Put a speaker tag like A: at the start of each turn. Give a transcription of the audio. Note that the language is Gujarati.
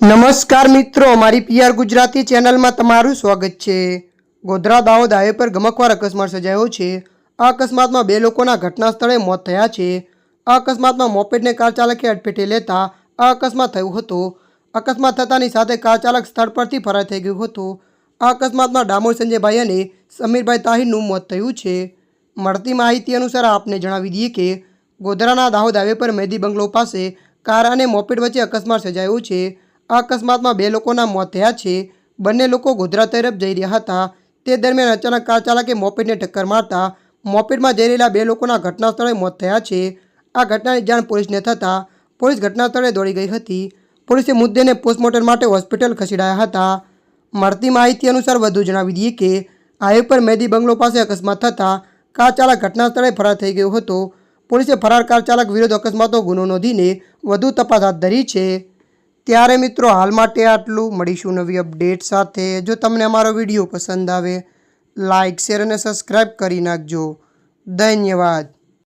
A: નમસ્કાર મિત્રો, મારી પીઆર ગુજરાતી ચેનલમાં તમારું સ્વાગત છે। ગોધરા દાહોદ હાઈવે પર ગમખ્વાર અકસ્માત સર્જાયો છે। આ અકસ્માતમાં બે લોકોના ઘટના સ્થળે મોત થયા છે। આ અકસ્માતમાં મોપેડને કાર ચાલકે અડફેટે લેતા આ અકસ્માત થયો હતો। અકસ્માત થતાની સાથે કાર ચાલક સ્થળ પરથી ફરાર થઈ ગયો હતો। આ અકસ્માતમાં ડામોર સંજયભાઈ અને સમીરભાઈ તાહિરનું મોત થયું છે। મળતી માહિતી અનુસાર આપને જણાવી દઈએ કે ગોધરાના દાહોદ હાઈવે પર મેદી બંગલો પાસે કાર અને મોપેડ વચ્ચે અકસ્માત સર્જાયો છે। આ અકસ્માતમાં બે લોકોના મોત થયા છે। બંને લોકો ગોધરા તરફ જઈ રહ્યા હતા। તે દરમિયાન અચાનક કાર ચાલકે મોપેડને ટક્કર મારતા મોપેડમાં જઈ રહેલા બે લોકોના ઘટના સ્થળે મોત થયા છે। આ ઘટનાની જાણ પોલીસને થતાં પોલીસ ઘટના સ્થળે દોડી ગઈ હતી। પોલીસે મૃતદેહને પોસ્ટમોર્ટમ માટે હોસ્પિટલ ખસેડાયા હતા। મળતી માહિતી અનુસાર વધુ જણાવી દઈએ કે હાઈવે પર મેદી બંગલો પાસે અકસ્માત થતાં કાર ચાલક ઘટના સ્થળે ફરાર થઈ ગયો હતો। પોલીસે ફરાર કાર ચાલક વિરુદ્ધ અકસ્માતનો ગુનો નોંધીને વધુ તપાસ હાથ ધરી છે। ત્યારે મિત્રો હાલ માટે આટલું। મળીશું નવી અપડેટ સાથે। જો તમને અમારો વિડીયો પસંદ આવે લાઇક શેર અને સબસ્ક્રાઈબ કરી નાખજો। ધન્યવાદ।